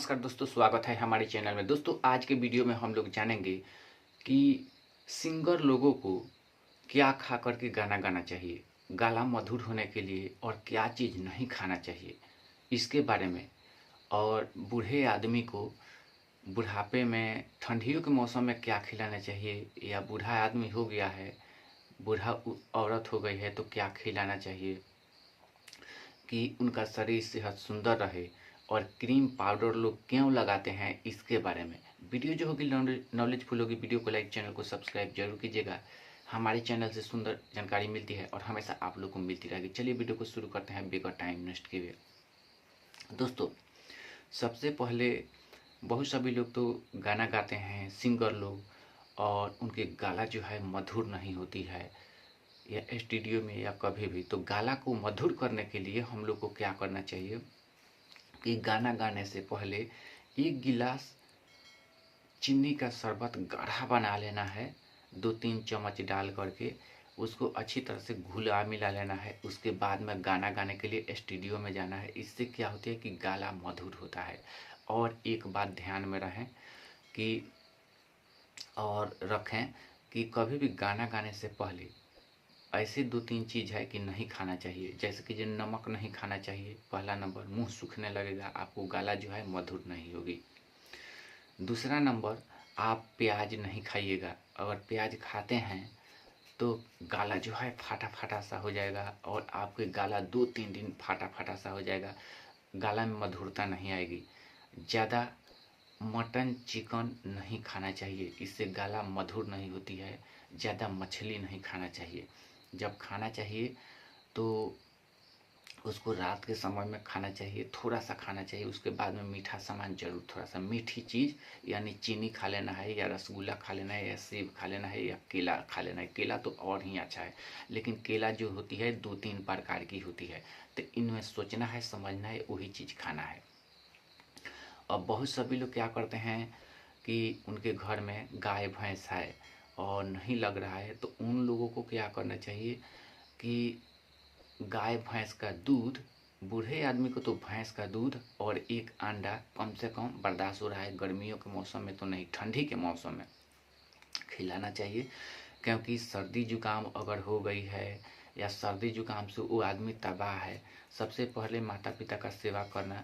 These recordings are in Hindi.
नमस्कार दोस्तों, स्वागत है हमारे चैनल में। दोस्तों, आज के वीडियो में हम लोग जानेंगे कि सिंगर लोगों को क्या खा कर के गाना गाना चाहिए, गला मधुर होने के लिए, और क्या चीज़ नहीं खाना चाहिए इसके बारे में। और बूढ़े आदमी को बुढ़ापे में ठंडियों के मौसम में क्या खिलाना चाहिए, या बूढ़ा आदमी हो गया है, औरत हो गई है तो क्या खिलाना चाहिए कि उनका शरीर सेहत सुंदर रहे, और क्रीम पाउडर लोग क्यों लगाते हैं इसके बारे में। वीडियो जो होगी नॉलेजफुल होगी। वीडियो को लाइक, चैनल को सब्सक्राइब जरूर कीजिएगा। हमारे चैनल से सुंदर जानकारी मिलती है और हमेशा आप लोग को मिलती रहेगी। चलिए वीडियो को शुरू करते हैं बेगर टाइम वेस्ट किए हुए। दोस्तों, सबसे पहले बहुत सभी लोग तो गाना गाते हैं, सिंगर लोग, और उनके गाला जो है मधुर नहीं होती है, या स्टूडियो में या कभी भी। तो गाला को मधुर करने के लिए हम लोग को क्या करना चाहिए कि गाना गाने से पहले 1 गिलास चीनी का शरबत गाढ़ा बना लेना है, 2-3 चम्मच डाल करके उसको अच्छी तरह से घुला मिला लेना है। उसके बाद में गाना गाने के लिए स्टूडियो में जाना है। इससे क्या होती है कि गाला मधुर होता है। और एक बात ध्यान में रहें कि और रखें कि कभी भी गाना गाने से पहले ऐसे 2-3 चीज़ है कि नहीं खाना चाहिए। जैसे कि जो नमक नहीं खाना चाहिए, पहला नंबर, मुंह सूखने लगेगा, आपको गाला जो है मधुर नहीं होगी। दूसरा नंबर, आप प्याज नहीं खाइएगा। अगर प्याज खाते हैं तो गाला जो है फाटा फाटा सा हो जाएगा, और आपके गाला 2-3 दिन फाटा फाटा सा हो जाएगा, गाला में मधुरता नहीं आएगी। ज़्यादा मटन चिकन नहीं खाना चाहिए, इससे गला मधुर नहीं होती है। ज़्यादा मछली नहीं खाना चाहिए। जब खाना चाहिए तो उसको रात के समय में खाना चाहिए, थोड़ा सा खाना चाहिए। उसके बाद में मीठा सामान जरूर, थोड़ा सा मीठी चीज़, यानी चीनी खा लेना है, या रसगुल्ला खा लेना है, या सेब खा लेना है, या केला खा लेना है। केला तो और ही अच्छा है, लेकिन केला जो होती है 2-3 प्रकार की होती है, तो इनमें सोचना है, समझना है, वही चीज़ खाना है। अब बहुत सभी लोग क्या करते हैं कि उनके घर में गाय भैंस है और नहीं लग रहा है, तो उन लोगों को क्या करना चाहिए कि गाय भैंस का दूध, बूढ़े आदमी को तो भैंस का दूध और एक अंडा कम से कम बर्दाश्त हो रहा है, गर्मियों के मौसम में तो नहीं, ठंडी के मौसम में खिलाना चाहिए। क्योंकि सर्दी जुकाम अगर हो गई है, या सर्दी जुकाम से वो आदमी तबाह है, सबसे पहले माता पिता का सेवा करना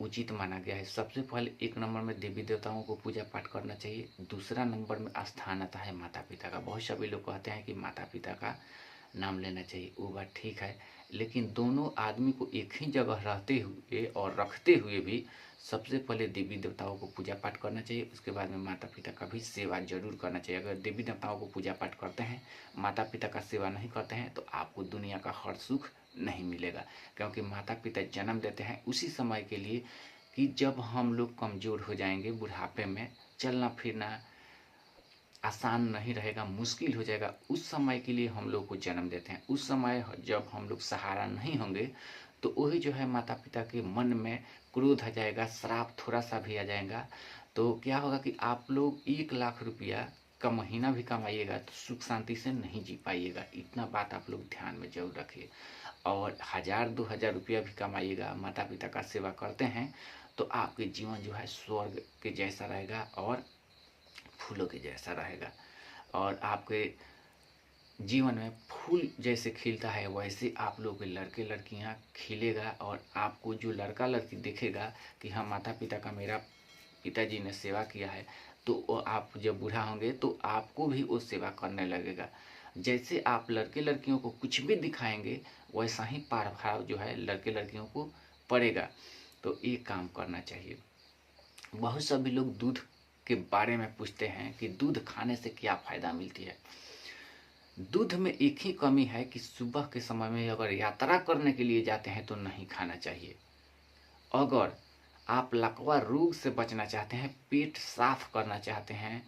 उचित माना गया है। सबसे पहले 1 नंबर में देवी देवताओं को पूजा पाठ करना चाहिए। दूसरा नंबर में स्थान आता है माता पिता का। बहुत सभी लोग कहते हैं कि माता पिता का नाम लेना चाहिए, वो बात ठीक है, लेकिन दोनों आदमी को एक ही जगह रहते हुए और रखते हुए भी सबसे पहले देवी देवताओं को पूजा पाठ करना चाहिए। उसके बाद में माता पिता का भी सेवा जरूर करना चाहिए। अगर देवी देवताओं को पूजा पाठ करते हैं, माता पिता का सेवा नहीं करते हैं, तो आपको दुनिया का हर सुख नहीं मिलेगा। क्योंकि माता पिता जन्म देते हैं उसी समय के लिए कि जब हम लोग कमज़ोर हो जाएंगे, बुढ़ापे में चलना फिरना आसान नहीं रहेगा, मुश्किल हो जाएगा, उस समय के लिए हम लोग को जन्म देते हैं। उस समय जब हम लोग सहारा नहीं होंगे, तो वही जो है माता पिता के मन में क्रोध आ जाएगा, श्राप थोड़ा सा भी आ जाएगा। तो क्या होगा कि आप लोग 1 लाख रुपया का महीना भी कमाइएगा तो सुख शांति से नहीं जी पाइएगा। इतना बात आप लोग ध्यान में जरूर रखिए। और 1000-2000 रुपया भी कमाइएगा, माता पिता का सेवा करते हैं, तो आपके जीवन जो है स्वर्ग के जैसा रहेगा और फूलों के जैसा रहेगा। और आपके जीवन में फूल जैसे खिलता है, वैसे आप लोग के लड़के लड़कियां खिलेगा। और आपको जो लड़का लड़की देखेगा कि हाँ, माता पिता का मेरा पिताजी ने सेवा किया है, तो आप जब बूढ़ा होंगे तो आपको भी वो सेवा करने लगेगा। जैसे आप लड़के लड़कियों को कुछ भी दिखाएंगे, वैसा ही प्रभाव जो है लड़के लड़कियों को पड़ेगा। तो ये काम करना चाहिए। बहुत सभी लोग दूध के बारे में पूछते हैं कि दूध खाने से क्या फ़ायदा मिलती है। दूध में एक ही कमी है कि सुबह के समय में अगर यात्रा करने के लिए जाते हैं तो नहीं खाना चाहिए। अगर आप लकवा रोग से बचना चाहते हैं, पेट साफ करना चाहते हैं,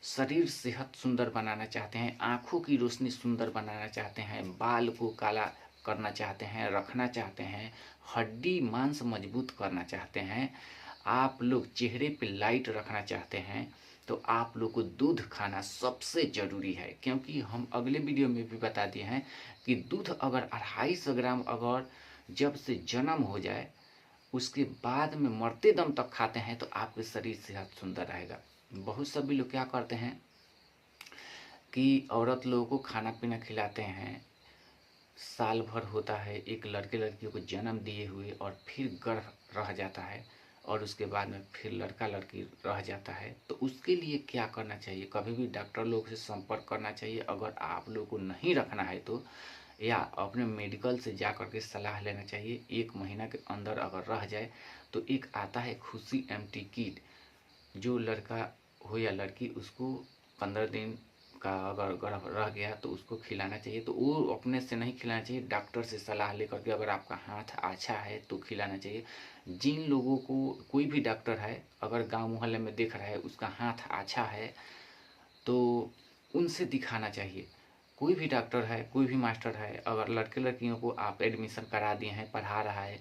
शरीर सेहत सुंदर बनाना चाहते हैं, आँखों की रोशनी सुंदर बनाना चाहते हैं, बाल को काला करना चाहते हैं, रखना चाहते हैं, हड्डी मांस मजबूत करना चाहते हैं, आप लोग चेहरे पे लाइट रखना चाहते हैं, तो आप लोग को दूध खाना सबसे ज़रूरी है। क्योंकि हम अगले वीडियो में भी बता दिए हैं कि दूध अगर 250 ग्राम अगर जब से जन्म हो जाए, उसके बाद में मरते दम तक खाते हैं तो आपके शरीर सेहत सुंदर रहेगा। बहुत सभी लोग क्या करते हैं कि औरत लोगों को खाना पीना खिलाते हैं, साल भर होता है एक लड़के लड़कियों को जन्म दिए हुए और फिर गर्भ रह जाता है और उसके बाद में फिर लड़का लड़की रह जाता है, तो उसके लिए क्या करना चाहिए? कभी भी डॉक्टर लोग से संपर्क करना चाहिए। अगर आप लोग को नहीं रखना है तो या अपने मेडिकल से जा कर के सलाह लेना चाहिए। 1 महीना के अंदर अगर रह जाए तो एक आता है खुशी एम्प्टी किट, जो लड़का हो या लड़की उसको 15 दिन का अगर गर्भ रह गया तो उसको खिलाना चाहिए। तो वो अपने से नहीं खिलाना चाहिए, डॉक्टर से सलाह लेकर के अगर आपका हाथ अच्छा है तो खिलाना चाहिए। जिन लोगों को कोई भी डॉक्टर है अगर गांव मोहल्ले में देख रहा है उसका हाथ अच्छा है तो उनसे दिखाना चाहिए। कोई भी डॉक्टर है, कोई भी मास्टर है, अगर लड़के लड़कियों को आप एडमिशन करा दिए हैं, पढ़ा रहा है,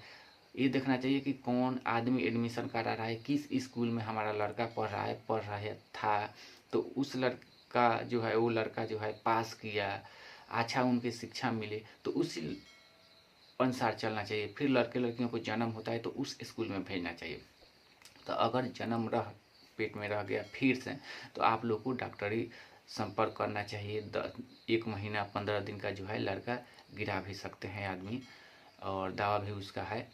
ये देखना चाहिए कि कौन आदमी एडमिशन करा रहा है, किस स्कूल में हमारा लड़का पढ़ रहा है था, तो उस लड़का जो है वो लड़का जो है पास किया, अच्छा उनकी शिक्षा मिले तो उसी अनुसार चलना चाहिए। फिर लड़के लड़कियों को जन्म होता है तो उस स्कूल में भेजना चाहिए। तो अगर जन्म पेट में रह गया फिर से तो आप लोग को डॉक्टरी संपर्क करना चाहिए। 1 महीना 15 दिन का जो है लड़का गिरा भी सकते हैं आदमी, और दावा भी उसका है।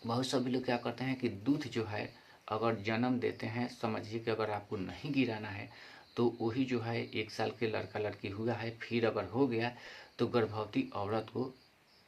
बहुत सभी लोग क्या करते हैं कि दूध जो है अगर जन्म देते हैं, समझिए कि अगर आपको नहीं गिराना है तो वही जो है 1 साल के लड़का लड़की हुआ है फिर अगर हो गया तो गर्भवती औरत को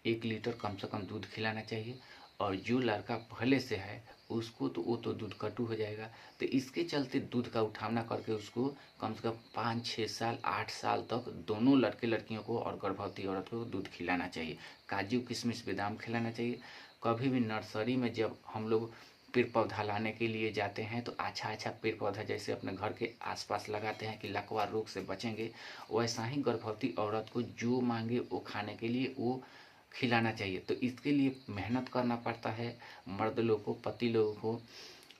1 लीटर कम से कम दूध खिलाना चाहिए। और जो लड़का पहले से है उसको तो वो तो दूध कटू हो जाएगा, तो इसके चलते दूध का उठावना करके उसको कम से कम 5-6 साल 8 साल तक दोनों लड़के लड़कियों को और गर्भवती औरत को दूध खिलाना चाहिए। काजू किशमिश बादाम खिलाना चाहिए। कभी भी नर्सरी में जब हम लोग पेड़ पौधा लाने के लिए जाते हैं तो अच्छा अच्छा पेड़ पौधा जैसे अपने घर के आसपास लगाते हैं कि लकवा रोग से बचेंगे, वैसा ही गर्भवती औरत को जो मांगे वो खाने के लिए वो खिलाना चाहिए। तो इसके लिए मेहनत करना पड़ता है मर्द लोगों को, पति लोगों को,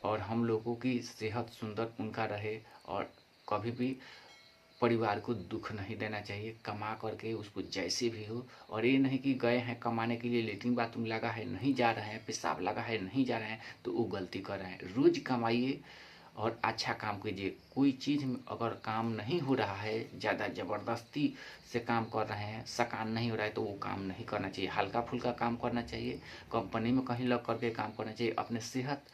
और हम लोगों की सेहत सुंदर उनका रहे। और कभी भी परिवार को दुख नहीं देना चाहिए, कमा करके उसको जैसे भी हो। और ये नहीं कि गए हैं कमाने के लिए, लेटरिन बाथरूम लगा है नहीं जा रहे हैं, पेशाब लगा है नहीं जा रहे हैं, तो वो गलती कर रहे हैं। रोज कमाइए और अच्छा काम कीजिए। कोई चीज़ में अगर काम नहीं हो रहा है, ज़्यादा ज़बरदस्ती से काम कर रहे हैं, सकान नहीं हो रहा है, तो वो काम नहीं करना चाहिए। हल्का फुल्का काम करना चाहिए, कंपनी में कहीं लग करके काम करना चाहिए। अपने सेहत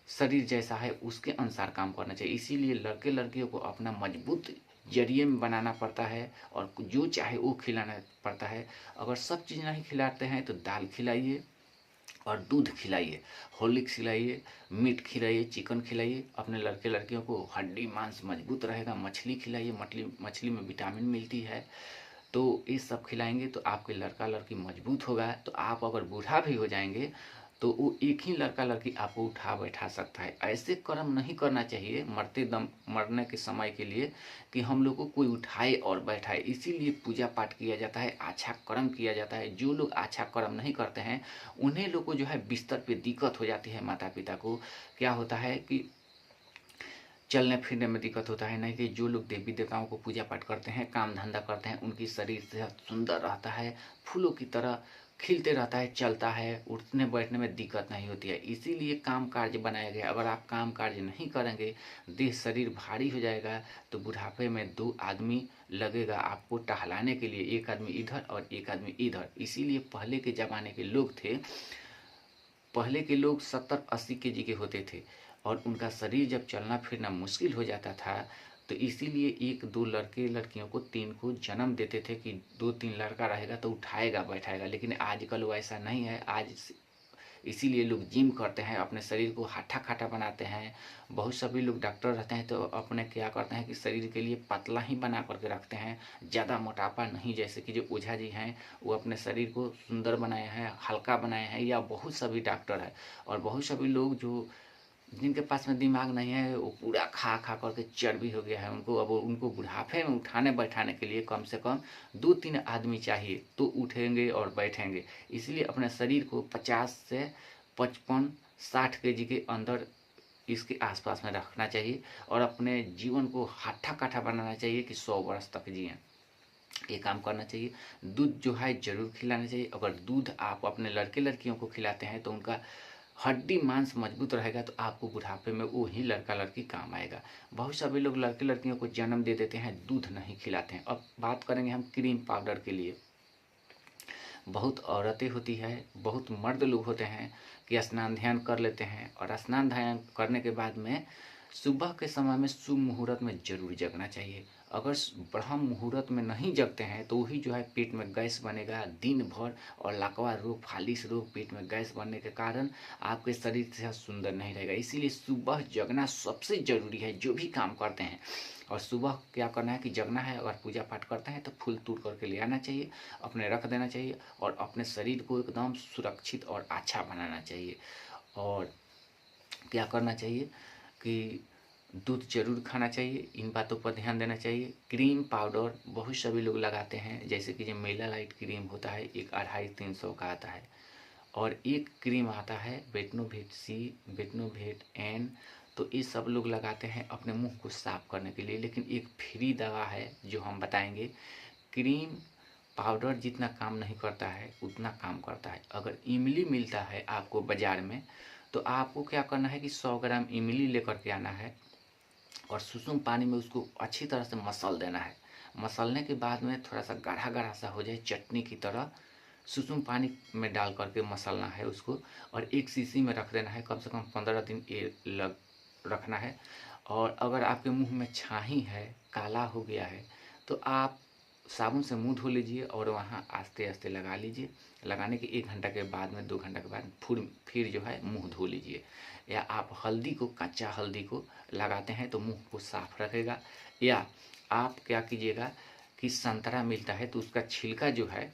शरीर जैसा है उसके अनुसार काम करना चाहिए। इसीलिए लड़के लड़कियों को अपना मजबूत जरिए में बनाना पड़ता है और जो चाहे वो खिलाना पड़ता है। अगर सब चीज़ नहीं खिलाते हैं तो दाल खिलाइए और दूध खिलाइए, हॉर्लिक्स खिलाइए, मीट खिलाइए, चिकन खिलाइए। अपने लड़के लड़कियों को हड्डी मांस मजबूत रहेगा। मछली खिलाइए, मछली में विटामिन मिलती है। तो ये सब खिलाएंगे तो आपके लड़का लड़की मजबूत होगा। तो आप अगर बूढ़ा भी हो जाएंगे तो वो एक ही लड़का लड़की आपको उठा बैठा सकता है। ऐसे कर्म नहीं करना चाहिए मरने के समय के लिए कि हम लोग को कोई उठाए और बैठाए। इसीलिए पूजा पाठ किया जाता है, अच्छा कर्म किया जाता है। जो लोग अच्छा कर्म नहीं करते हैं उन्हें लोग को जो है बिस्तर पे दिक्कत हो जाती है। माता पिता को क्या होता है कि चलने फिरने में दिक्कत होता है। नहीं कि जो लोग देवी देवताओं को पूजा पाठ करते हैं, काम धंधा करते हैं, उनकी शरीर सेहत सुंदर रहता है, फूलों की तरह खिलते रहता है, चलता है, उठने बैठने में दिक्कत नहीं होती है। इसीलिए काम कार्य बनाया गया। अगर आप काम कार्य नहीं करेंगे, देह शरीर भारी हो जाएगा, तो बुढ़ापे में 2 आदमी लगेगा आपको टहलाने के लिए, एक आदमी इधर और एक आदमी इधर। इसीलिए पहले के ज़माने के लोग थे, पहले के लोग 70-80 केजी के होते थे और उनका शरीर जब चलना फिरना मुश्किल हो जाता था तो इसीलिए 1-2 लड़के लड़कियों को 3 को जन्म देते थे कि 2-3 लड़का रहेगा तो उठाएगा बैठाएगा। लेकिन आजकल वैसा नहीं है। इसीलिए लोग जिम करते हैं, अपने शरीर को हट्टा खट्टा बनाते हैं। बहुत सभी लोग डॉक्टर रहते हैं तो अपने क्या करते हैं कि शरीर के लिए पतला ही बना करके रखते हैं, ज़्यादा मोटापा नहीं। जैसे कि जो ओझा जी हैं वो अपने शरीर को सुंदर बनाए हैं, हल्का बनाए हैं, या बहुत सभी डॉक्टर है। और बहुत सभी लोग जो जिनके पास में दिमाग नहीं है वो पूरा खा खा करके चर्बी हो गया है। उनको अब उनको बुढ़ापे में उठाने बैठाने के लिए कम से कम 2-3 आदमी चाहिए तो उठेंगे और बैठेंगे। इसलिए अपने शरीर को 50 से 55-60 केजी के अंदर इसके आसपास में रखना चाहिए और अपने जीवन को हट्टा कट्टा बनाना चाहिए कि 100 वर्ष तक जिएं। ये काम करना चाहिए। दूध जो है जरूर खिलाना चाहिए। अगर दूध आप अपने लड़के लड़कियों को खिलाते हैं तो उनका हड्डी मांस मजबूत रहेगा तो आपको बुढ़ापे में वो ही लड़का लड़की काम आएगा। बहुत सभी लोग लड़के लड़कियों को जन्म दे देते हैं, दूध नहीं खिलाते हैं। अब बात करेंगे हम क्रीम पाउडर के लिए। बहुत औरतें होती है, बहुत मर्द लोग होते हैं कि स्नान ध्यान कर लेते हैं, और स्नान ध्यान करने के बाद में सुबह के समय में शुभ मुहूर्त में जरूर जगना चाहिए। अगर ब्रह्म मुहूर्त में नहीं जगते हैं तो वही जो है पेट में गैस बनेगा दिन भर, और लकवा रोग, फालिस रोग, पेट में गैस बनने के कारण आपके शरीर से सुंदर नहीं रहेगा। इसीलिए सुबह जगना सबसे जरूरी है जो भी काम करते हैं। और सुबह क्या करना है कि जगना है, अगर पूजा पाठ करते हैं तो फूल तोड़ करके ले आना चाहिए, अपने रख देना चाहिए, और अपने शरीर को एकदम सुरक्षित और अच्छा बनाना चाहिए। और क्या करना चाहिए कि दूध जरूर खाना चाहिए, इन बातों पर ध्यान देना चाहिए। क्रीम पाउडर बहुत सभी लोग लगाते हैं, जैसे कि जो मेला लाइट क्रीम होता है, एक 250-300 का आता है। और एक क्रीम आता है बेटनोवेट सी, बेटनोवेट एन, तो ये सब लोग लगाते हैं अपने मुंह को साफ करने के लिए। लेकिन एक फ्री दवा है जो हम बताएंगे। क्रीम पाउडर जितना काम नहीं करता है उतना काम करता है। अगर इमली मिलता है आपको बाज़ार में, तो आपको क्या करना है कि 100 ग्राम इमली लेकर के आना है, और सुसुम पानी में उसको अच्छी तरह से मसल देना है। मसलने के बाद में थोड़ा सा गाढ़ा गाढ़ा सा हो जाए चटनी की तरह, सुसुम पानी में डाल करके मसलना है उसको, और एक शीशी में रख देना है। कम से कम 15 दिन ये लग रखना है। और अगर आपके मुंह में छाही है, काला हो गया है, तो आप साबुन से मुंह धो लीजिए और वहाँ आस्ते आस्ते लगा लीजिए। लगाने के 1 घंटा के बाद में, 2 घंटा के बाद फिर जो है मुंह धो लीजिए। या आप हल्दी को, कच्चा हल्दी को लगाते हैं तो मुंह को साफ रखेगा। या आप क्या कीजिएगा कि संतरा मिलता है तो उसका छिलका जो है,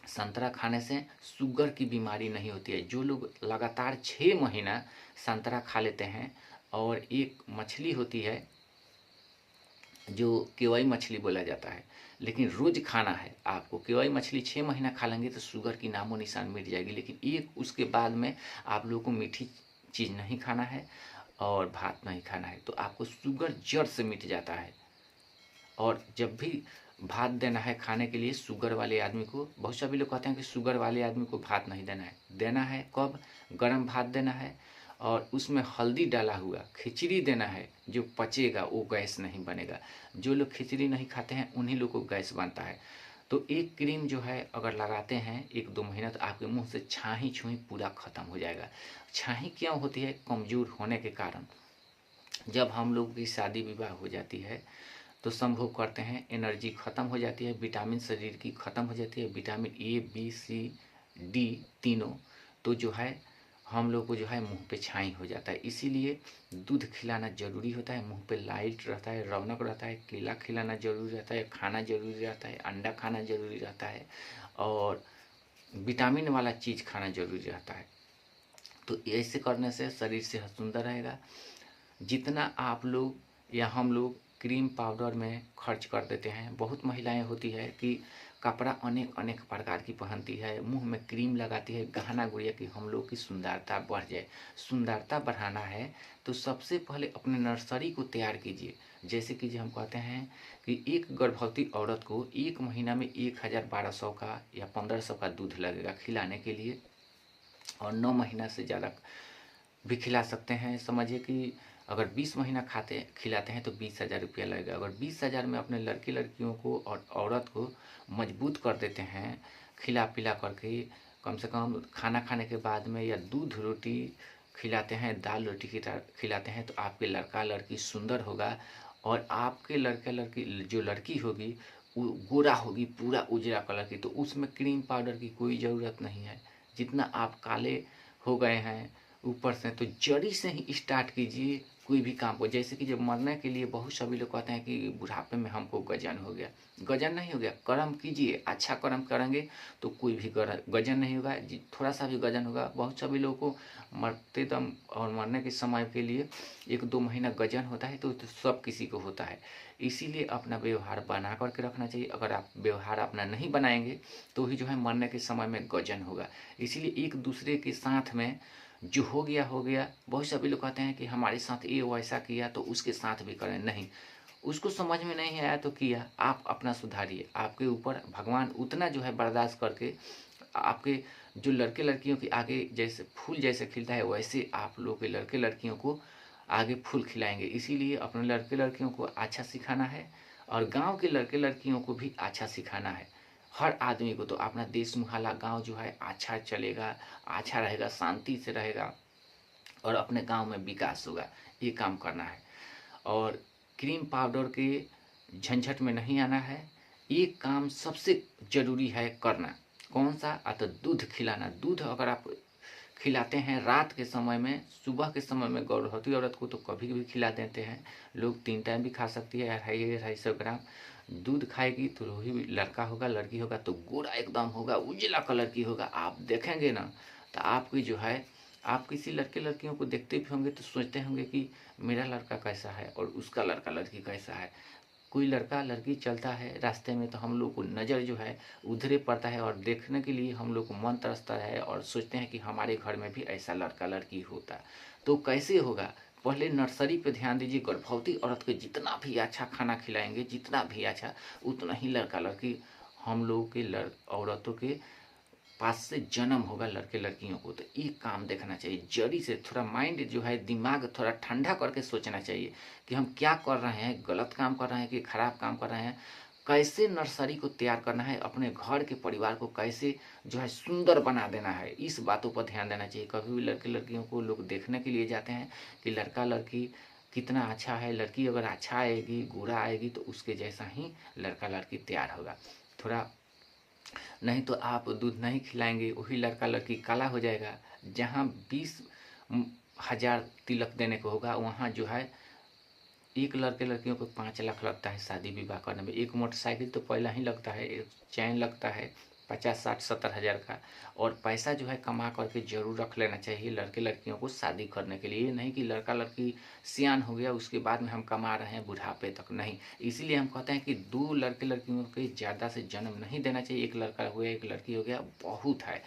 संतरा खाने से शुगर की बीमारी नहीं होती है। जो लोग लगातार 6 महीना संतरा खा लेते हैं, और एक मछली होती है जो केवई मछली बोला जाता है, लेकिन रोज खाना है आपको। केवई मछली 6 महीना खा लेंगे तो शुगर की नामो निशान मिट जाएगी। लेकिन एक उसके बाद में आप लोगों को मीठी चीज़ नहीं खाना है और भात नहीं खाना है, तो आपको शुगर जड़ से मिट जाता है। और जब भी भात देना है खाने के लिए शुगर वाले आदमी को, बहुत सभी लोग कहते हैं कि शुगर वाले आदमी को भात नहीं देना है। देना है कब? गरम भात देना है, और उसमें हल्दी डाला हुआ खिचड़ी देना है, जो पचेगा, वो गैस नहीं बनेगा। जो लोग खिचड़ी नहीं खाते हैं उन्हीं लोग को गैस बनता है। तो एक क्रीम जो है अगर लगाते हैं 1-2 महीना, तो आपके मुंह से छाही छुई पूरा खत्म हो जाएगा। छाही क्यों होती है? कमजोर होने के कारण। जब हम लोग की शादी विवाह हो जाती है तो संभोग करते हैं, एनर्जी खत्म हो जाती है, विटामिन शरीर की खत्म हो जाती है, vitamin A B C D तीनों, तो जो है हम लोग को जो है मुंह पे छाई हो जाता है। इसीलिए दूध खिलाना जरूरी होता है, मुंह पे लाइट रहता है, रौनक रहता है। केला खिलाना जरूरी रहता है, खाना जरूरी रहता है, अंडा खाना जरूरी रहता है, और विटामिन वाला चीज़ खाना जरूरी रहता है। तो ऐसे करने से शरीर से सुंदर रहेगा। जितना आप लोग या हम लोग क्रीम पाउडर में खर्च कर देते हैं, बहुत महिलाएं होती है कि कपड़ा अनेक अनेक प्रकार की पहनती है, मुंह में क्रीम लगाती है, गहना गुड़िया की हम लोग की सुंदरता बढ़ जाए। सुंदरता बढ़ाना है तो सबसे पहले अपने नर्सरी को तैयार कीजिए। जैसे कि जो हम कहते हैं कि एक गर्भवती औरत को 1 महीना में 1000-1200 का या 1500 का दूध लगेगा खिलाने के लिए, और 9 महीना से ज़्यादा भी खिला सकते हैं। समझिए कि अगर 20 महीना खिलाते हैं तो 20,000 रुपया लगेगा। अगर 20,000 में अपने लड़के लड़कियों को और औरत को मजबूत कर देते हैं खिला पिला करके, कम से कम खाना खाने के बाद में, या दूध रोटी खिलाते हैं, दाल रोटी खिलाते हैं, तो आपके लड़का लड़की सुंदर होगा। और आपके लड़का लड़की, जो लड़की होगी वो गोरा होगी, पूरा उजला कलर की, तो उसमें क्रीम पाउडर की कोई ज़रूरत नहीं है। जितना आप काले हो गए हैं ऊपर से, तो जड़ी से ही स्टार्ट कीजिए कोई भी काम को। जैसे कि जब मरने के लिए बहुत सभी लोग कहते हैं कि बुढ़ापे में हमको गजन हो गया। गजन नहीं हो गया, कर्म कीजिए, अच्छा कर्म करेंगे तो कोई भी गजन नहीं होगा। थोड़ा सा भी गजन होगा, बहुत सभी लोगों को मरते दम और मरने के समय के लिए 1-2 महीना गजन होता है, तो सब किसी को होता है। इसीलिए अपना व्यवहार बना करके रखना चाहिए। अगर आप व्यवहार अपना नहीं बनाएंगे तो ही जो है मरने के समय में गजन होगा। इसीलिए एक दूसरे के साथ में जो हो गया हो गया। बहुत सभी लोग कहते हैं कि हमारे साथ ये वैसा किया तो उसके साथ भी करें। नहीं, उसको समझ में नहीं आया तो किया, आप अपना सुधारिए। आपके ऊपर भगवान उतना जो है बर्दाश्त करके आपके जो लड़के लड़कियों के आगे जैसे फूल जैसे खिलता है, वैसे आप लोग के लड़के लड़कियों को आगे फूल खिलाएंगे। इसीलिए अपने लड़के लड़कियों को अच्छा सिखाना है और गांव के लड़के लड़कियों को भी अच्छा सिखाना है। हर आदमी को तो अपना देश मुहाला गांव जो है अच्छा चलेगा, अच्छा रहेगा, शांति से रहेगा और अपने गांव में विकास होगा। ये काम करना है और क्रीम पाउडर के झंझट में नहीं आना है। एक काम सबसे जरूरी है करना, कौन सा? तो दूध खिलाना। दूध अगर आप खिलाते हैं रात के समय में, सुबह के समय में गर्भवती औरत को तो कभी भी खिला देते हैं लोग, 3 टाइम भी खा सकती है। 250-250 ग्राम दूध खाएगी तो वही लड़का होगा, लड़की होगा तो गोरा एकदम होगा, उजला कलर की होगा। आप देखेंगे ना तो आपकी जो है, आप किसी लड़के लड़कियों को देखते भी होंगे तो सोचते होंगे कि मेरा लड़का कैसा है और उसका लड़का लड़की कैसा है। कोई लड़का लड़की चलता है रास्ते में तो हम लोग को नज़र जो है उधरे पड़ता है और देखने के लिए हम लोग को मन तरसता है और सोचते हैं कि हमारे घर में भी ऐसा लड़का लड़की होता। तो कैसे होगा? पहले नर्सरी पे ध्यान दीजिए। गर्भवती औरत को जितना भी अच्छा खाना खिलाएंगे, जितना भी अच्छा, उतना ही लड़का लड़की हम लोग के औरतों के पास से जन्म होगा लड़के लड़कियों को। तो ये काम देखना चाहिए जड़ी से। थोड़ा माइंड जो है, दिमाग थोड़ा ठंडा करके सोचना चाहिए कि हम क्या कर रहे हैं, गलत काम कर रहे हैं कि खराब काम कर रहे हैं। कैसे नर्सरी को तैयार करना है, अपने घर के परिवार को कैसे जो है सुंदर बना देना है, इस बातों पर ध्यान देना चाहिए। कभी भी लड़के लड़कियों को लोग देखने के लिए जाते हैं कि लड़का लड़की कितना अच्छा है। लड़की अगर अच्छा आएगी, गोरा आएगी तो उसके जैसा ही लड़का लड़की तैयार होगा। थोड़ा नहीं तो आप दूध नहीं खिलाएंगे, वही लड़का लड़की काला हो जाएगा। जहाँ 20,000 तिलक देने को होगा, वहाँ जो है एक लड़के लड़कियों को 5 लाख लगता है शादी विवाह करने में। एक मोटरसाइकिल तो पहला ही लगता है, एक चैन लगता है 50-60-70 हज़ार का। और पैसा जो है कमा करके जरूर रख लेना चाहिए लड़के लड़कियों को शादी करने के लिए। ये नहीं कि लड़का लड़की सियान हो गया उसके बाद में हम कमा रहे हैं बुढ़ापे तक, नहीं। इसीलिए हम कहते हैं कि 2 लड़के लड़कियों के ज़्यादा से जन्म नहीं देना चाहिए। एक लड़का हो गया, एक लड़की हो गया, बहुत है।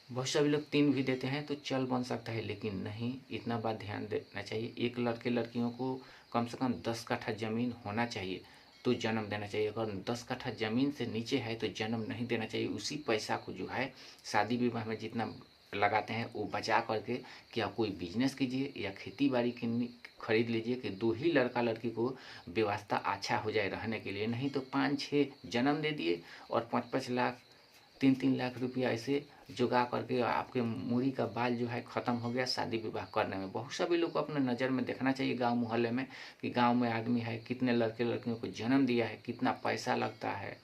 बहुत सभी लोग 3 भी देते हैं तो चल बन सकता है, लेकिन नहीं, इतना बात ध्यान देना चाहिए। एक लड़के लड़कियों को कम से कम 10 कट्ठा ज़मीन होना चाहिए तो जन्म देना चाहिए। अगर 10 कट्ठा ज़मीन से नीचे है तो जन्म नहीं देना चाहिए। उसी पैसा को जो है शादी विवाह में जितना लगाते हैं वो बचा करके क्या कोई बिजनेस कीजिए या खेती बाड़ी खरीद लीजिए कि 2 ही लड़का लड़की को व्यवस्था अच्छा हो जाए रहने के लिए। नहीं तो 5-6 जन्म दे दिए और 5-5 लाख 3-3 लाख रुपया ऐसे जुगा करके आपके मूड़ी का बाल जो है ख़त्म हो गया शादी विवाह करने में। बहुत सभी लोग को अपने नज़र में देखना चाहिए गांव मोहल्ले में कि गांव में आदमी है, कितने लड़के लड़कियों को जन्म दिया है, कितना पैसा लगता है,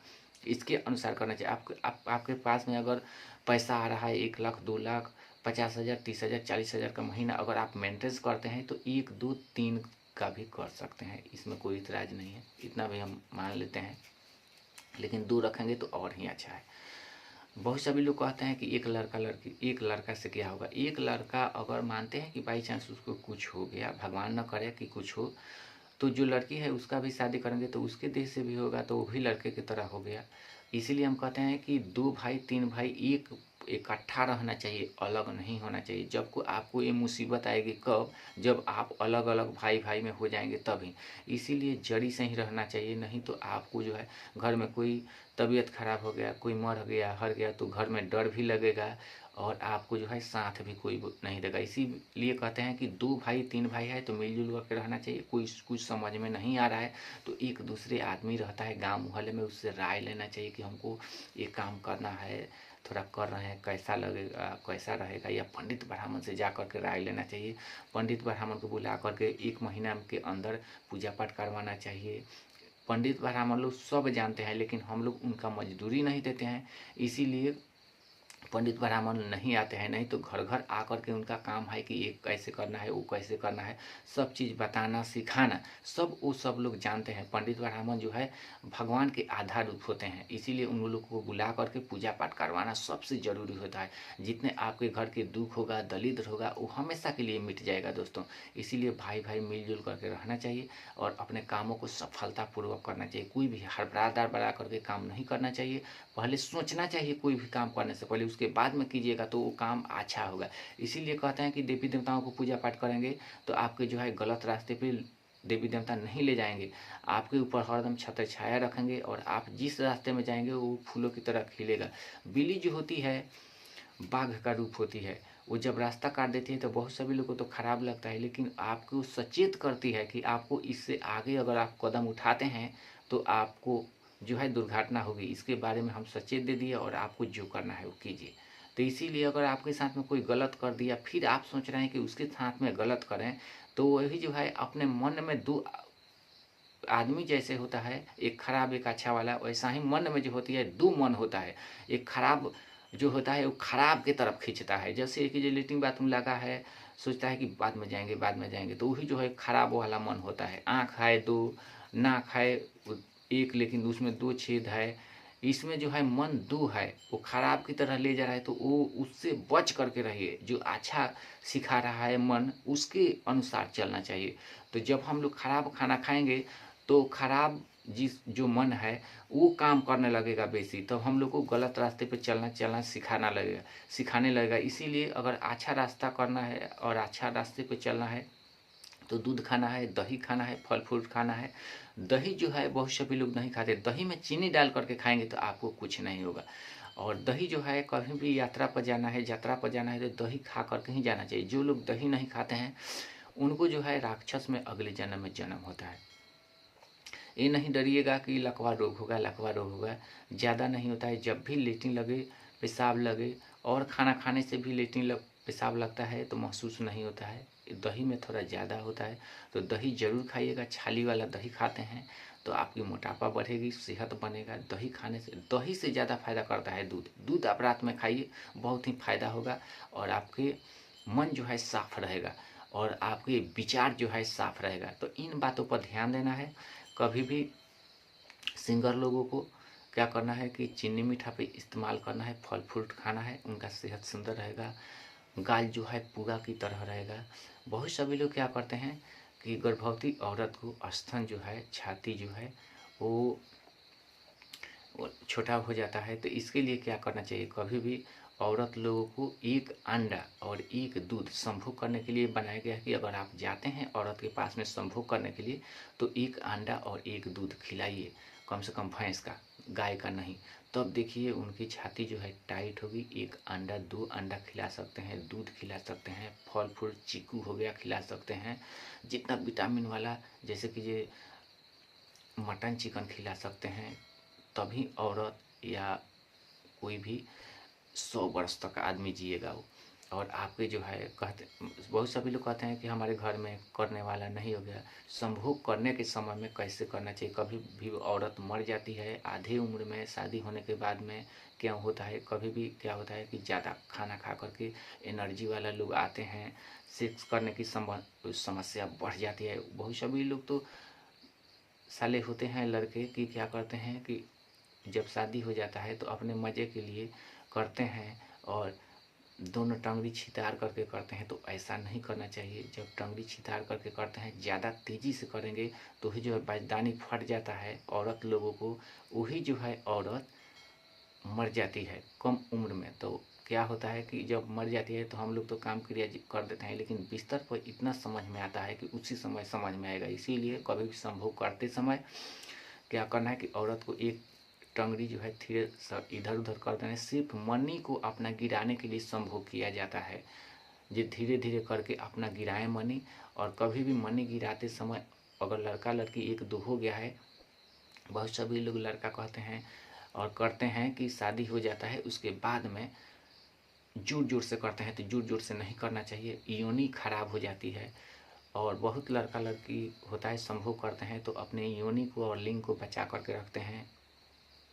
इसके अनुसार करना चाहिए। आपके पास में अगर पैसा आ रहा है 1 लाख 2 लाख 50,000 30,000 40,000 का महीना अगर आप मेंटेन करते हैं तो 1 2 3 का भी कर सकते हैं, इसमें कोई इतराज़ नहीं है। इतना भी हम मान लेते हैं, लेकिन 2 रखेंगे तो और ही अच्छा है। बहुत सभी लोग कहते हैं कि एक लड़का लड़की, एक लड़का से क्या होगा। एक लड़का अगर मानते हैं कि बाई चांस उसको कुछ हो गया, भगवान न करे कि कुछ हो, तो जो लड़की है उसका भी शादी करेंगे तो उसके देश से भी होगा तो वो भी लड़के की तरह हो गया। इसीलिए हम कहते हैं कि 2 भाई 3 भाई एक इकट्ठा रहना चाहिए, अलग नहीं होना चाहिए। जब को आपको ये मुसीबत आएगी कब? जब आप अलग अलग भाई भाई में हो जाएंगे तभी। इसीलिए जड़ी से ही रहना चाहिए। नहीं तो आपको जो है घर में कोई तबीयत खराब हो गया, कोई मर गया हर गया तो घर में डर भी लगेगा और आपको जो है साथ भी कोई नहीं देगा। इसीलिए कहते हैं कि 2 भाई 3 भाई है तो मिलजुल करके रहना चाहिए। कोई कुछ समझ में नहीं आ रहा है तो एक दूसरे आदमी रहता है गांव मोहल्ले में, उससे राय लेना चाहिए कि हमको ये काम करना है, थोड़ा कर रहे हैं, कैसा लगेगा, कैसा रहेगा। या पंडित ब्राह्मण से जा करके राय लेना चाहिए। पंडित ब्राह्मण को बुला करके 1 महीना के अंदर पूजा पाठ करवाना चाहिए। पंडित ब्राह्मण लोग सब जानते हैं लेकिन हम लोग उनका मजदूरी नहीं देते हैं, इसीलिए पंडित ब्राह्मण नहीं आते हैं। नहीं तो घर घर आकर के उनका काम है कि ये कैसे करना है, वो कैसे करना है, सब चीज़ बताना सिखाना, सब वो सब लोग जानते हैं। पंडित ब्राह्मण जो है भगवान के आधार रूप होते हैं, इसीलिए उन लोगों को बुला करके पूजा पाठ करवाना सबसे ज़रूरी होता है। जितने आपके घर के दुख होगा, दलिद्र होगा, वो हमेशा के लिए मिट जाएगा दोस्तों। इसीलिए भाई भाई मिलजुल करके रहना चाहिए और अपने कामों को सफलतापूर्वक करना चाहिए। कोई भी हड़बड़ा बड़ा करके काम नहीं करना चाहिए। पहले सोचना चाहिए कोई भी काम करने से पहले, उसके बाद में कीजिएगा तो वो काम अच्छा होगा। इसीलिए कहते हैं कि देवी देवताओं को पूजा पाठ करेंगे तो आपके जो है गलत रास्ते पे देवी देवता नहीं ले जाएंगे, आपके ऊपर हरदम छत्र छाया रखेंगे और आप जिस रास्ते में जाएंगे वो फूलों की तरह खिलेगा। बिल्ली जो होती है बाघ का रूप होती है। वो जब रास्ता काट देती है तो बहुत सभी लोगों को तो खराब लगता है, लेकिन आपको सचेत करती है कि आपको इससे आगे अगर आप कदम उठाते हैं तो आपको जो है दुर्घटना होगी। इसके बारे में हम सचेत दे दिए और आपको जो करना है वो कीजिए। तो इसीलिए अगर आपके साथ में कोई गलत कर दिया, फिर आप सोच रहे हैं कि उसके साथ में गलत करें, तो वही जो है अपने मन में दो आदमी जैसे होता है, एक खराब एक अच्छा वाला, वैसा ही मन में जो होती है दो मन होता है। एक खराब जो होता है वो खराब की तरफ खींचता है, जैसे कि जो लेटरिन बाथरूम लगा है सोचता है कि बाद में जाएंगे बाद में जाएंगे, तो वही जो है खराब वाला मन होता है। आँख है दो, नाक है एक, लेकिन उसमें दो छेद है, इसमें जो है मन दो है, वो खराब की तरह ले जा रहा है। तो वो उससे बच करके रहिए। जो अच्छा सिखा रहा है मन, उसके अनुसार चलना चाहिए। तो जब हम लोग खराब खाना खाएंगे तो खराब जो मन है वो काम करने लगेगा बेसी, तब हम लोग को गलत रास्ते पे चलना सिखाने लगेगा। इसीलिए अगर अच्छा रास्ता करना है और अच्छा रास्ते पे चलना है तो दूध खाना है, दही खाना है, फल फ्रूट खाना है। दही जो है बहुत सभी लोग नहीं खाते, दही में चीनी डाल करके खाएंगे तो आपको कुछ नहीं होगा। और दही जो है कभी भी यात्रा पर जाना है तो दही खा करके ही जाना चाहिए। जो लोग दही नहीं खाते हैं उनको जो है राक्षस में अगले जन्म में जन्म होता है। ये नहीं डरिएगा कि लकवा रोग होगा, ज़्यादा नहीं होता है। जब भी लेटरिन लगे, पेशाब लगे, और खाना खाने से भी पेशाब लगता है तो महसूस नहीं होता है। दही में थोड़ा ज़्यादा होता है, तो दही ज़रूर खाइएगा। छाली वाला दही खाते हैं तो आपकी मोटापा बढ़ेगी, सेहत बनेगा। दही से ज़्यादा फायदा करता है दूध आप रात में खाइए, बहुत ही फायदा होगा। और आपके मन जो है साफ रहेगा और आपके विचार जो है साफ रहेगा। तो इन बातों पर ध्यान देना है। कभी भी सिंगर लोगों को क्या करना है कि चीनी मीठा पे इस्तेमाल करना है, फल फ्रूट खाना है, उनका सेहत सुंदर रहेगा, गाल जो है पूरा की तरह रहेगा। बहुत सभी लोग क्या करते हैं कि गर्भवती औरत को स्तन जो है, छाती जो है वो छोटा हो जाता है। तो इसके लिए क्या करना चाहिए, कभी भी औरत लोगों को एक अंडा और एक दूध संभोग करने के लिए बनाया गया है कि अगर आप जाते हैं औरत के पास में संभोग करने के लिए तो एक अंडा और एक दूध खिलाइए, कम से कम भैंस का, गाय का नहीं। तब देखिए उनकी छाती जो है टाइट होगी। एक अंडा, दो अंडा खिला सकते हैं, दूध खिला सकते हैं, फल फ्रूट चीकू हो गया खिला सकते हैं, जितना विटामिन वाला, जैसे कि ये मटन चिकन खिला सकते हैं। तभी औरत या कोई भी 100 वर्ष तक आदमी जिएगा वो। और आपके जो है कहते, बहुत सभी लोग कहते हैं कि हमारे घर में करने वाला नहीं हो गया। संभोग करने के समय में कैसे करना चाहिए। कभी भी औरत मर जाती है आधे उम्र में, शादी होने के बाद में क्या होता है, कभी भी क्या होता है कि ज़्यादा खाना खा करके एनर्जी वाला लोग आते हैं, सेक्स करने की समस्या बढ़ जाती है। बहुत सभी लोग तो साले होते हैं लड़के कि क्या करते हैं कि जब शादी हो जाता है तो अपने मज़े के लिए करते हैं और दोनों टंगड़ी छितार करके करते हैं। तो ऐसा नहीं करना चाहिए। जब टंगड़ी छितार करके करते हैं, ज़्यादा तेज़ी से करेंगे तो ही जो है बजदानी फट जाता है औरत लोगों को, वही जो है औरत मर जाती है कम उम्र में। तो क्या होता है कि जब मर जाती है तो हम लोग तो काम क्रिया कर देते हैं, लेकिन बिस्तर पर इतना समझ में आता है कि उसी समय समझ में आएगा। इसीलिए कभी भी संभोग करते समय क्या करना है कि औरत को एक टंगड़ी जो है धीरे इधर उधर कर देना है। सिर्फ मनी को अपना गिराने के लिए संभोग किया जाता है। ये धीरे धीरे करके अपना गिराएं मनी। और कभी भी मनी गिराते समय अगर लड़का लड़की एक दो हो गया है, बहुत सभी लोग लड़का कहते हैं और करते हैं कि शादी हो जाता है उसके बाद में जोर जोर से करते हैं, तो जोर जोर से नहीं करना चाहिए, योनि खराब हो जाती है। और बहुत लड़का लड़की होता है संभोग करते हैं तो अपने योनि को और लिंग को बचा करके रखते हैं।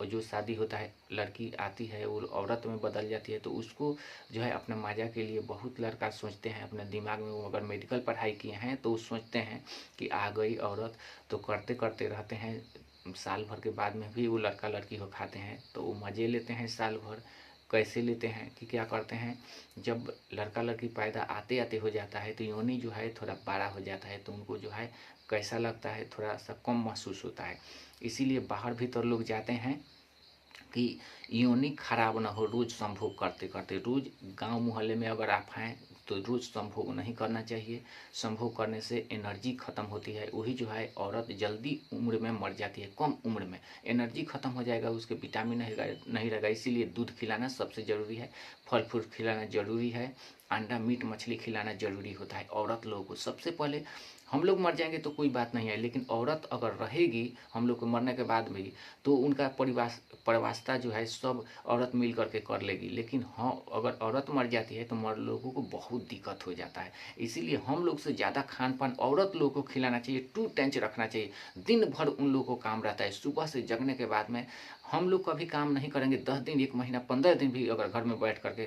और जो शादी होता है, लड़की आती है वो औरत में बदल जाती है, तो उसको जो है अपने मजा के लिए बहुत लड़का सोचते हैं अपने दिमाग में। वो अगर मेडिकल पढ़ाई किए हैं तो वो सोचते हैं कि आ गई औरत, तो करते करते रहते हैं। साल भर के बाद में भी वो लड़का लड़की को खाते हैं तो वो मज़े लेते हैं साल भर। कैसे लेते हैं कि क्या करते हैं, जब लड़का लड़की पैदा आते आते हो जाता है तो योनि जो है थोड़ा बड़ा हो जाता है, तो उनको जो है कैसा लगता है, थोड़ा सा कम महसूस होता है। इसीलिए बाहर भीतर लोग जाते हैं कि योनि खराब ना हो। रोज़ संभोग करते करते, रोज़ गांव मोहल्ले में अगर आप हैं तो रोज़ संभोग नहीं करना चाहिए। संभोग करने से एनर्जी ख़त्म होती है, वही जो है औरत जल्दी उम्र में मर जाती है, कम उम्र में एनर्जी ख़त्म हो जाएगा, उसके विटामिन नहीं रहेगा। इसीलिए दूध खिलाना सबसे ज़रूरी है, फल फ्रूट खिलाना ज़रूरी है, अंडा मीट मछली खिलाना ज़रूरी होता है औरत लोगों को। सबसे पहले हम लोग मर जाएंगे तो कोई बात नहीं है, लेकिन औरत अगर रहेगी हम लोग को मरने के बाद भी, तो उनका परिवास्ता जो है सब औरत मिल करके कर लेगी। लेकिन हाँ, अगर औरत मर जाती है तो मर्द लोगों को बहुत दिक्कत हो जाता है। इसीलिए हम लोग से ज़्यादा खान पान औरत लोगों को खिलाना चाहिए, 2 टाइम रखना चाहिए। दिन भर उन लोगों को काम रहता है, सुबह से जगने के बाद में हम लोग कभी काम नहीं करेंगे, 10 दिन 1 महीना 15 दिन भी अगर घर में बैठ करके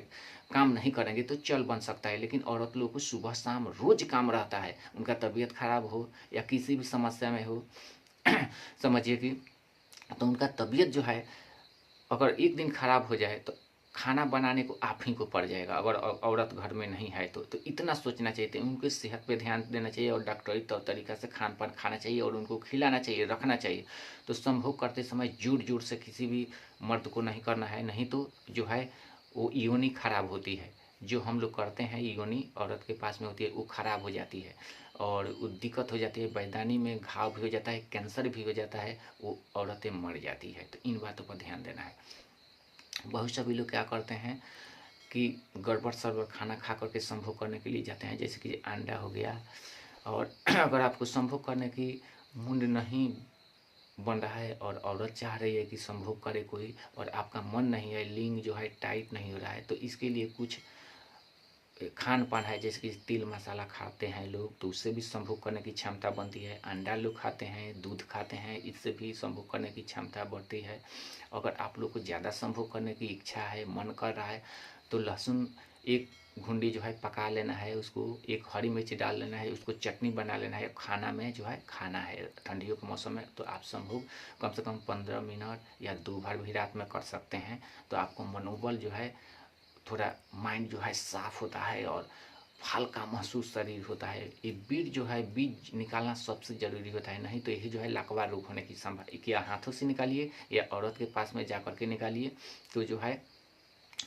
काम नहीं करेंगे तो चल बन सकता है। लेकिन औरत लोगों को सुबह शाम रोज काम रहता है, उनका तबीयत खराब हो या किसी भी समस्या में हो समझिए कि, तो उनका तबीयत जो है अगर एक दिन खराब हो जाए तो खाना बनाने को आप ही को पड़ जाएगा, अगर औरत घर में नहीं है तो इतना सोचना चाहिए। तो उनके सेहत पे ध्यान देना चाहिए और डॉक्टरी तौर तरीका से खान पान खाना चाहिए और उनको खिलाना चाहिए, रखना चाहिए। तो संभोग करते समय जुट जुट से किसी भी मर्द को नहीं करना है, नहीं तो जो है वो योनि खराब होती है। जो हम लोग करते हैं योनि औरत के पास में होती है, वो खराब हो जाती है और वो दिक्कत हो जाती है, बैदानी में घाव भी हो जाता है, कैंसर भी हो जाता है, वो औरतें मर जाती है। तो इन बातों पर ध्यान देना है। बहुत सभी लोग क्या करते हैं कि गड़बड़ सड़बड़ खाना खा करके संभोग करने के लिए जाते हैं, जैसे कि अंडा हो गया। और अगर आपको संभोग करने की मुंड नहीं बन रहा है और औरत चाह रही है कि संभोग करे कोई, और आपका मन नहीं है, लिंग जो है टाइट नहीं हो रहा है, तो इसके लिए कुछ खान पान है, जैसे कि तिल मसाला खाते हैं लोग, तो उससे भी संभोग करने की क्षमता बनती है। अंडा लोग खाते हैं, दूध खाते हैं, इससे भी संभोग करने की क्षमता बढ़ती है। अगर आप लोग को ज़्यादा संभोग करने की इच्छा है, मन कर रहा है, तो लहसुन एक घुंडी जो है पका लेना है, उसको एक हरी मिर्च डाल लेना है, उसको चटनी बना लेना है, खाना में जो है खाना है ठंडियों के मौसम में। तो आप संभोग कम से कम 15 मिनट या 2 बार भी रात में कर सकते हैं। तो आपको मनोबल जो है, थोड़ा माइंड जो है साफ होता है और हल्का महसूस शरीर होता है। ये बीज जो है, बीज निकालना सबसे ज़रूरी होता है, नहीं तो यही जो है लकवा रोग होने की संभावना। या हाथों से निकालिए या औरत के पास में जा कर के निकालिए, तो जो है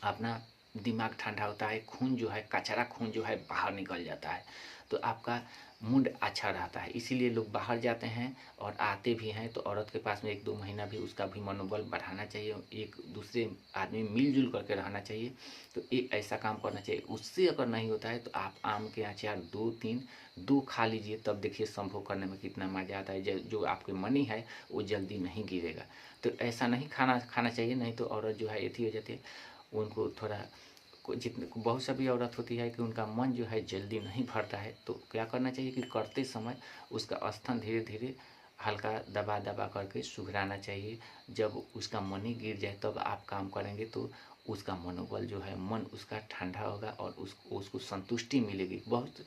अपना दिमाग ठंडा होता है, खून जो है, कचरा खून जो है बाहर निकल जाता है, तो आपका मूड अच्छा रहता है। इसीलिए लोग बाहर जाते हैं और आते भी हैं, तो औरत के पास में 1-2 महीना भी उसका भी मनोबल बढ़ाना चाहिए, एक दूसरे आदमी मिलजुल करके रहना चाहिए। तो ये ऐसा काम करना चाहिए। उससे अगर नहीं होता है तो आप आम के अचार 2 खा लीजिए, तब देखिए संभोग करने में कितना मज़ा आता है। जो आपके मनी है वो जल्दी नहीं गिरेगा। तो ऐसा नहीं खाना चाहिए, नहीं तो औरत जो है एथी हो जाती है, उनको थोड़ा जितने बहुत सा भी औरत होती है कि उनका मन जो है जल्दी नहीं भरता है, तो क्या करना चाहिए कि करते समय उसका स्तन धीरे धीरे हल्का दबा दबा करके सुघराना चाहिए। जब उसका मनी गिर जाए तब आप काम करेंगे, तो उसका मनोबल जो है, मन उसका ठंडा होगा और उसको संतुष्टि मिलेगी। बहुत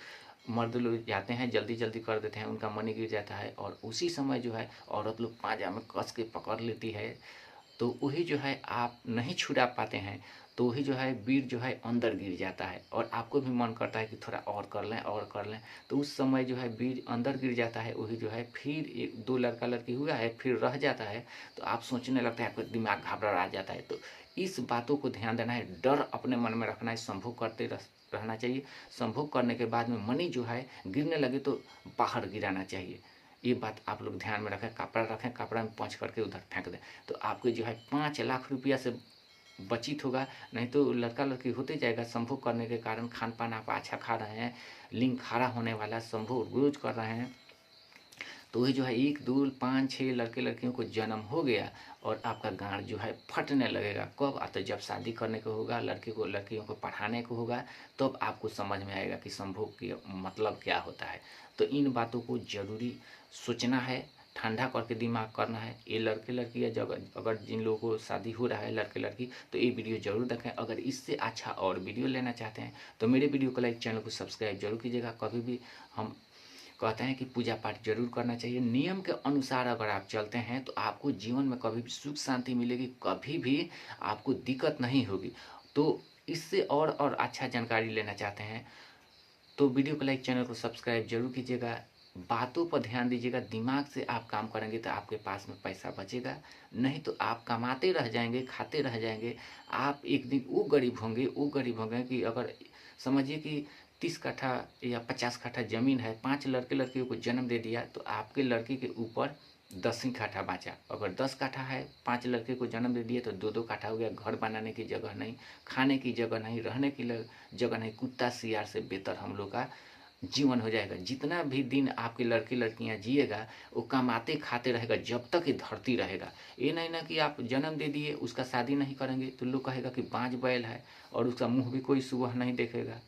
मर्द लोग जाते हैं जल्दी जल्दी कर देते हैं, उनका मनी गिर जाता है और उसी समय जो है औरत लोग पाँजा में कस के पकड़ लेती है, तो वही जो है आप नहीं छुड़ा पाते हैं, तो वही जो है बीर जो है अंदर गिर जाता है और आपको भी मन करता है कि थोड़ा और कर लें और कर लें, तो उस समय जो है बीर अंदर गिर जाता है। वही जो है फिर 1-2 लड़का लड़की हुआ है, फिर रह जाता है, तो आप सोचने लगता है, आपका दिमाग घबरा जाता है। तो इस बातों को ध्यान देना है, डर अपने मन में रखना है, संभोग करते रहना चाहिए। संभोग करने के बाद में मनी जो है गिरने लगे तो बाहर गिराना चाहिए। ये बात आप लोग ध्यान में रखें। कपड़ा रखें, कपड़ा में पंच करके उधर फेंक दें, तो आपके जो है 5 लाख रुपया से बचित होगा। नहीं तो लड़का लड़की होते जाएगा, संभोग करने के कारण खान पान आप अच्छा खा रहे हैं, लिंग खारा होने वाला, संभोग रोज कर रहे हैं, तो वही जो है 1-2-5-6 लड़के लड़कियों को जन्म हो गया और आपका गांड जो है फटने लगेगा। कब? तो जब शादी करने को होगा, लड़कियों को पढ़ाने को होगा, तब आपको समझ में आएगा कि संभोग की मतलब क्या होता है। तो इन बातों को जरूरी सोचना है, ठंडा करके दिमाग करना है। ये लड़के लड़कियाँ जब अगर जिन लोगों को शादी हो रहा है, लड़के लड़की, तो ये वीडियो जरूर देखें। अगर इससे अच्छा और वीडियो लेना चाहते हैं तो मेरे वीडियो को लाइक, चैनल को सब्सक्राइब जरूर कीजिएगा। कभी भी हम कहते हैं कि पूजा पाठ जरूर करना चाहिए। नियम के अनुसार अगर आप चलते हैं तो आपको जीवन में कभी भी सुख शांति मिलेगी, कभी भी आपको दिक्कत नहीं होगी। तो इससे और अच्छा जानकारी लेना चाहते हैं तो वीडियो को लाइक, चैनल को सब्सक्राइब जरूर कीजिएगा। बातों पर ध्यान दीजिएगा, दिमाग से आप काम करेंगे तो आपके पास में पैसा बचेगा, नहीं तो आप कमाते रह जाएंगे, खाते रह जाएंगे। आप एक दिन वो गरीब होंगे कि अगर समझिए कि 30 कट्ठा या 50 कट्ठा ज़मीन है, 5 लड़के लड़कियों को जन्म दे दिया, तो आपके लड़के के ऊपर 10 ही कट्ठा बचा। अगर 10 कट्ठा है, 5 लड़के को जन्म दे दिए तो 2-2 कट्ठा हो गया। घर बनाने की जगह नहीं, खाने की जगह नहीं, रहने की जगह नहीं। कुत्ता सियार से बेहतर हम लोग का जीवन हो जाएगा। जितना भी दिन आपके लड़के लड़कियां जिएगा, वो कमाते खाते रहेगा जब तक ये धरती रहेगा। ये नहीं ना कि आप जन्म दे दिए, उसका शादी नहीं करेंगे तो लोग कहेगा कि बांझ बैल है और उसका मुंह भी कोई सुबह नहीं देखेगा।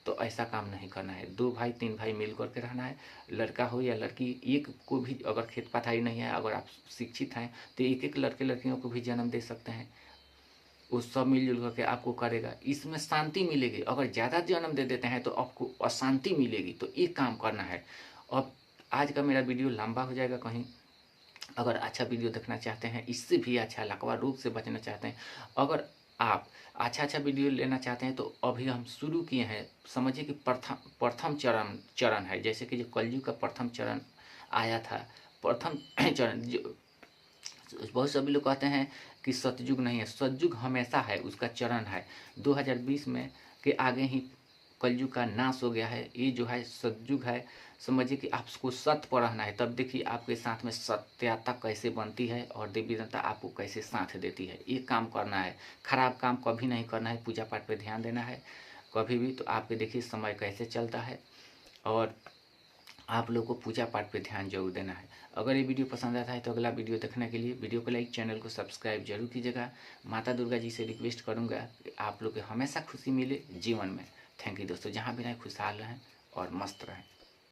तो ऐसा काम नहीं करना है। 2 भाई 3 भाई मिल करके रहना है। लड़का हो या लड़की, एक को भी अगर खेत पथारी नहीं है, अगर आप शिक्षित हैं तो एक एक लड़के लड़कियों को भी जन्म दे सकते हैं। वो सब मिलजुल करके आपको करेगा, इसमें शांति मिलेगी। अगर ज़्यादा जन्म दे देते हैं तो आपको अशांति मिलेगी। तो एक काम करना है। अब आज का मेरा वीडियो लंबा हो जाएगा कहीं। अगर अच्छा वीडियो देखना चाहते हैं, इससे भी अच्छा लकवा रोग से बचना चाहते हैं, अगर आप अच्छा वीडियो लेना चाहते हैं, तो अभी हम शुरू किए हैं। समझिए कि प्रथम चरण है। जैसे कि जो कलयुग का प्रथम चरण आया था, प्रथम चरण जो बहुत सभी लोग कहते हैं कि सतयुग नहीं है, सतयुग हमेशा है, उसका चरण है। 2020 में के आगे ही कलयुग का नाश हो गया है। ये जो है सतयुग है। समझिए कि आपको सत्य पर रहना है, तब देखिए आपके साथ में सत्यता कैसे बनती है और देवी देवता आपको कैसे साथ देती है। ये काम करना है, खराब काम कभी नहीं करना है। पूजा पाठ पे ध्यान देना है कभी भी। तो आपके देखिए समय कैसे चलता है, और आप लोग को पूजा पाठ पे ध्यान जरूर देना है। अगर ये वीडियो पसंद आता है तो अगला वीडियो देखने के लिए वीडियो को लाइक, चैनल को सब्सक्राइब जरूर कीजिएगा। माता दुर्गा जी से रिक्वेस्ट करूँगा कि आप लोग को हमेशा खुशी मिले जीवन में। थैंक यू दोस्तों, जहाँ भी रहें खुशहाल रहें और मस्त रहें।